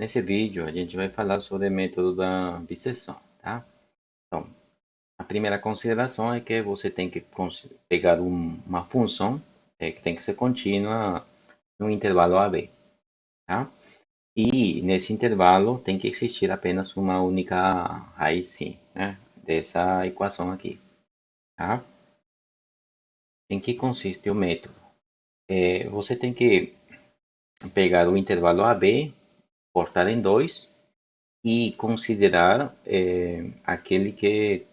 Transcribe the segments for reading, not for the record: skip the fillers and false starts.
Nesse vídeo, a gente vai falar sobre o método da biseção, tá? Então, a primeira consideração é que você tem que pegar uma função que tem que ser contínua no intervalo AB, tá? E nesse intervalo tem que existir apenas uma única raiz, sim, né? Dessa equação aqui, tá? Em que consiste o método? Você tem que pegar o intervalo AB, cortar em dois e considerar aquele que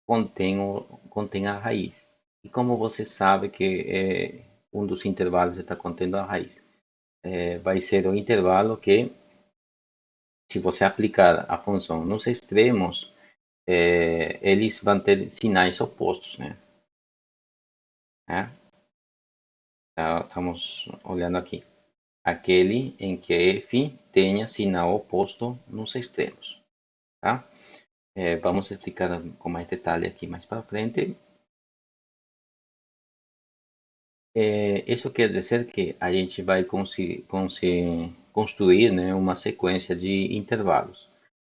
contém a raiz. E como você sabe que um dos intervalos está contendo a raiz? Vai ser o intervalo que, se você aplicar a função nos extremos, eles vão ter sinais opostos, né? Estamos olhando aqui. Aquele em que f tenha sinal oposto nos extremos, tá? Vamos explicar com mais detalhe aqui mais para frente. Isso quer dizer que a gente vai construir, né, uma sequência de intervalos.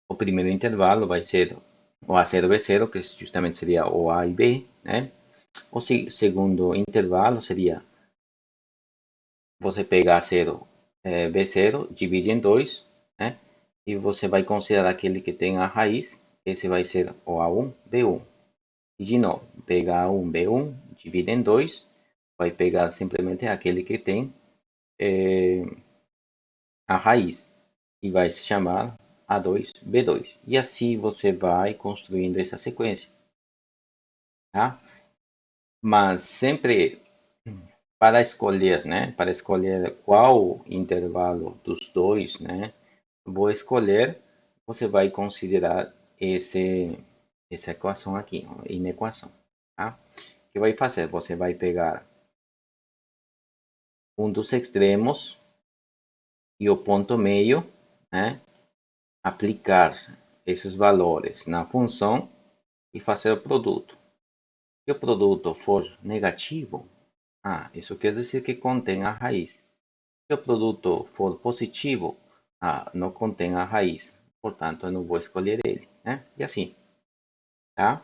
O primeiro intervalo vai ser o A0, B0, que justamente seria o A e B, né? O segundo intervalo seria você pegar A0, B0, divide em 2, né? E você vai considerar aquele que tem a raiz, esse vai ser o A1, B1. E de novo, pegar A1, B1, divide em 2, vai pegar simplesmente aquele que tem é, a raiz e vai se chamar A2, B2. E assim você vai construindo essa sequência, tá? Mas sempre para escolher, né? Para escolher qual intervalo dos dois, né? Vou escolher, você vai considerar essa equação aqui, inequação, tá? O que vai fazer? Você vai pegar um dos extremos e o ponto meio, né? Aplicar esses valores na função e fazer o produto. Se o produto for negativo, isso quer dizer que contém a raiz. Se o produto for positivo, não contém a raiz. Portanto, eu não vou escolher ele, né? E assim, tá?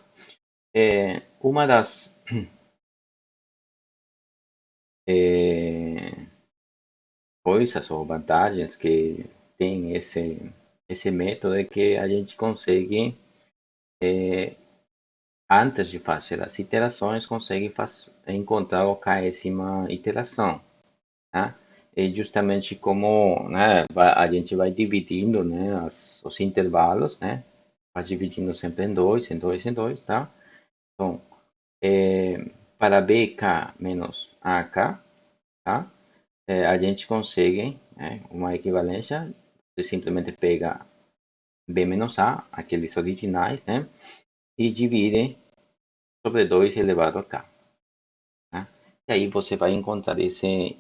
Uma das é, coisas ou vantagens que tem esse método é que a gente consegue antes de fazer as iterações, consegue encontrar a késima iteração, tá? E justamente como, né, a gente vai dividindo, né, os intervalos, né? Vai dividindo sempre em dois, em dois, em dois, tá? Então, para BK menos AK, tá? A gente consegue, né, uma equivalência. Você simplesmente pega B menos A, aqueles originais, né? E divide sobre 2 elevado a K. Tá? E aí você vai encontrar esse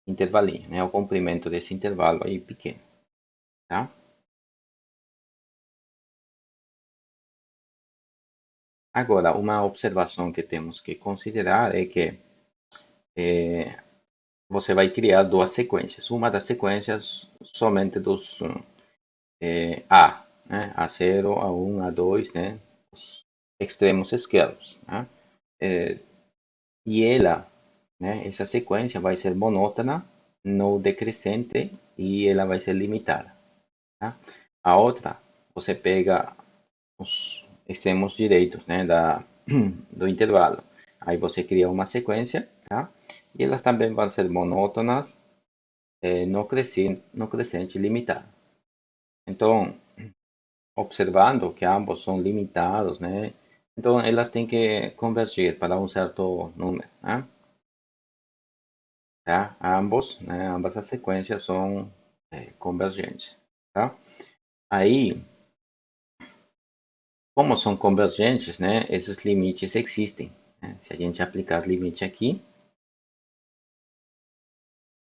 intervalinho, né? O comprimento desse intervalo aí pequeno, tá? Agora, uma observação que temos que considerar é que você vai criar duas sequências. Uma das sequências somente dos A, né? A0, A1, A2, né? Os extremos esquerdos, né? E ela, né? Essa sequência vai ser monótona no decrescente e ela vai ser limitada. Tá? A outra, você pega os extremos direitos, né, do intervalo. Aí você cria uma sequência, tá? E elas também vão ser monótonas no crescente limitado. Então, observando que ambos são limitados, né? Então, elas têm que convergir para um certo número, né? Tá? Ambas as sequências são convergentes, tá? Aí, como são convergentes, né, esses limites existem, né? Se a gente aplicar limite aqui,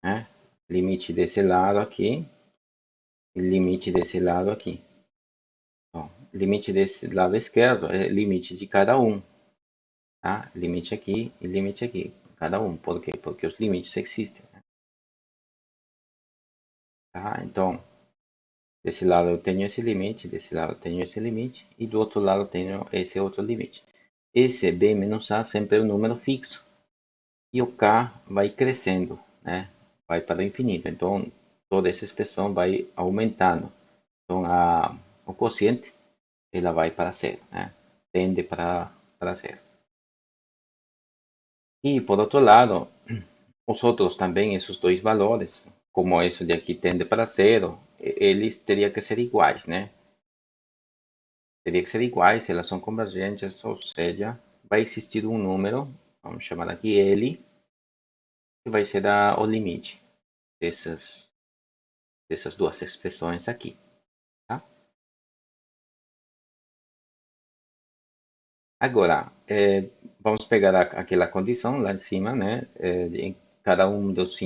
né, limite desse lado aqui e limite desse lado aqui. Bom, limite desse lado esquerdo é limite de cada um, tá? Limite aqui e limite aqui, cada um. Por quê? Porque os limites existem, né? Tá? Então, desse lado eu tenho esse limite, desse lado eu tenho esse limite, e do outro lado eu tenho esse outro limite. Esse b menos a sempre é um número fixo, e o k vai crescendo, né? Vai para o infinito. Então, toda essa expressão vai aumentando. Então, o quociente ela vai para zero, né? Tende para zero. E, por outro lado, os outros também, esses dois valores, como esse de aqui tende para zero, eles teriam que ser iguais, né? Teria que ser iguais, elas são convergentes, ou seja, vai existir um número, vamos chamar aqui L, que vai ser o limite dessas duas expressões aqui, tá? Agora, vamos pegar aquela condição lá em cima, né? Em cada um dos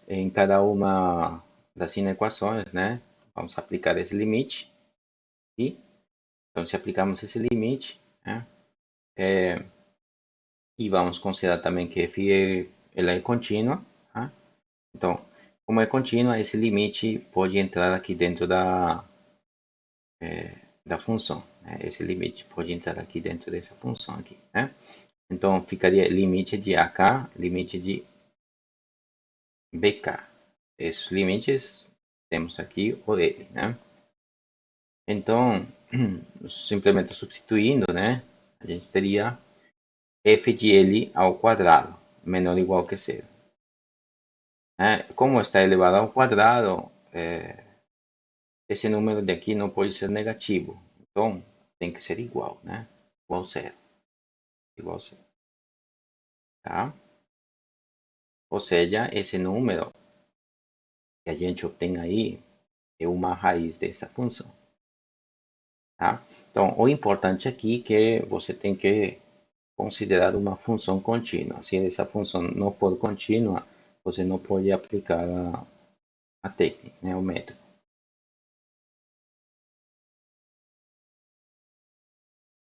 em cada uma das inequações, né? Vamos aplicar esse limite e então se aplicamos esse limite, né? E vamos considerar também que f ela é contínua, tá? Então, como é contínua, esse limite pode entrar aqui dentro da função, né? Esse limite pode entrar aqui dentro dessa função aqui, né? Então, ficaria limite de AK, limite de BK. Esses limites temos aqui o L, né? Então, simplesmente substituindo, né? A gente teria f de L ao quadrado, menor ou igual que zero. Como está elevado ao quadrado, esse número de aqui não pode ser negativo. Então, tem que ser igual, né? Igual zero. Igual zero. Tá? Ou seja, esse número que a gente obtém aí é uma raiz dessa função. Tá? Então, o importante aqui é que você tem que considerar uma função contínua. Se essa função não for contínua, você não pode aplicar a técnica, né? O método.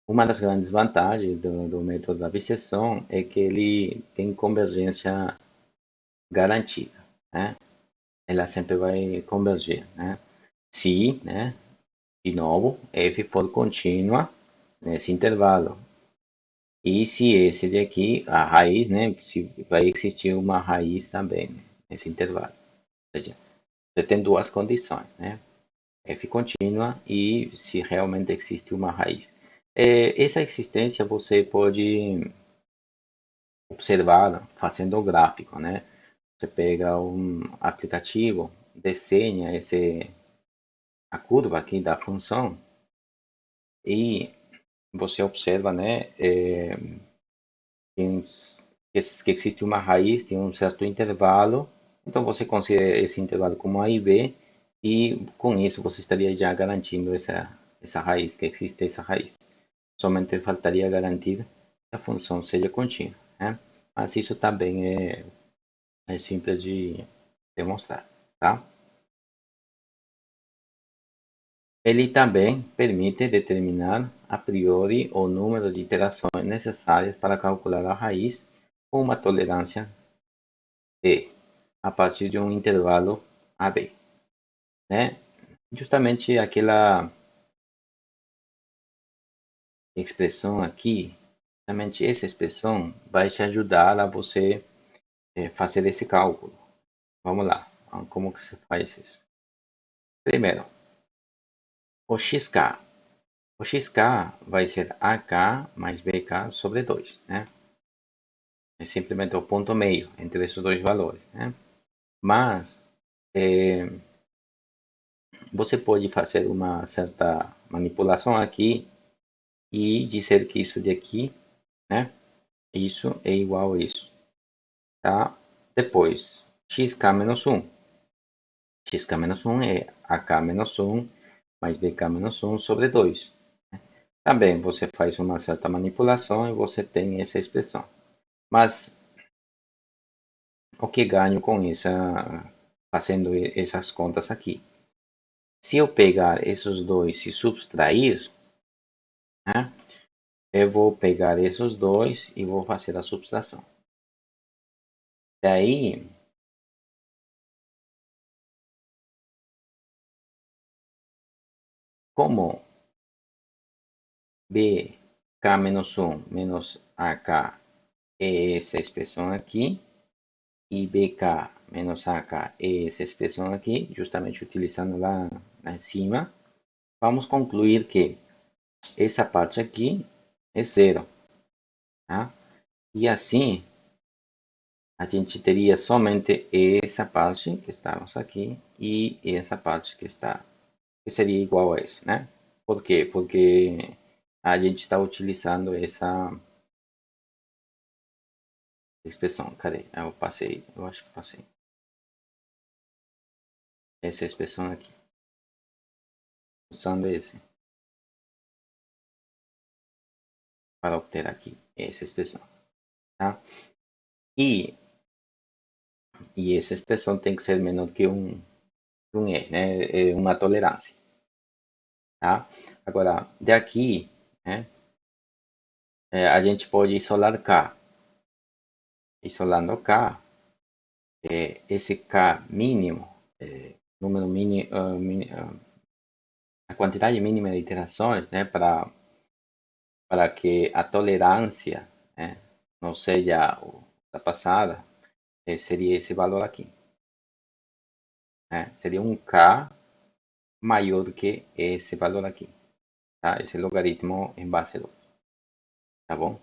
Uma das grandes vantagens do método da biseção é que ele tem convergência garantida, né? Ela sempre vai convergir, né? Se, né, de novo, f for contínua nesse intervalo. E se esse de aqui, a raiz, né, se vai existir uma raiz também, né, nesse intervalo. Ou seja, você tem duas condições, né? F contínua e se realmente existe uma raiz. Essa existência você pode observar fazendo o gráfico, né? Você pega um aplicativo, desenha a curva aqui da função e você observa, né, que, que existe uma raiz, tem um certo intervalo, então você considera esse intervalo como A e B e com isso você estaria já garantindo essa raiz, que existe essa raiz. Somente faltaria garantir que a função seja contínua, né? Mas isso também é simples de demonstrar, tá? Ele também permite determinar a priori o número de iterações necessárias para calcular a raiz com uma tolerância E a partir de um intervalo AB, né? Justamente aquela expressão aqui, justamente essa expressão vai te ajudar a você fazer esse cálculo. Vamos lá, como que você faz isso? Primeiro, o xk. O xk vai ser AK mais BK sobre 2, né? É simplesmente o ponto meio entre esses dois valores, né? Mas você pode fazer uma certa manipulação aqui e dizer que isso de aqui, né? Isso é igual a isso, tá? Depois, xk menos 1. Xk menos 1 é AK menos 1 mais BK menos 1 sobre 2. Também você faz uma certa manipulação e você tem essa expressão. Mas o que ganho com isso, fazendo essas contas aqui? Se eu pegar esses dois e subtrair, né, eu vou pegar esses dois e vou fazer a subtração. Daí, como bk menos 1 menos ak é essa expressão aqui, e bk menos ak é essa expressão aqui, justamente utilizando lá em cima, vamos concluir que essa parte aqui é zero, tá? E assim, a gente teria somente essa parte que estamos aqui e essa parte que seria igual a isso, né? Por quê? Porque a gente está utilizando essa expressão. Cadê? Eu passei, eu acho que passei. Essa expressão aqui. Usando esse para obter aqui essa expressão, tá? E, e essa expressão tem que ser menor que um E, né? É uma tolerância, tá? Agora, daqui, né? A gente pode isolar K. Isolando K, esse K mínimo, número mínimo, a quantidade mínima de iterações, né, para que a tolerância, né, não seja ultrapassada, seria esse valor aqui. Né? Seria um K maior do que esse valor aqui. Tá? Esse logaritmo em base 2. Tá bom?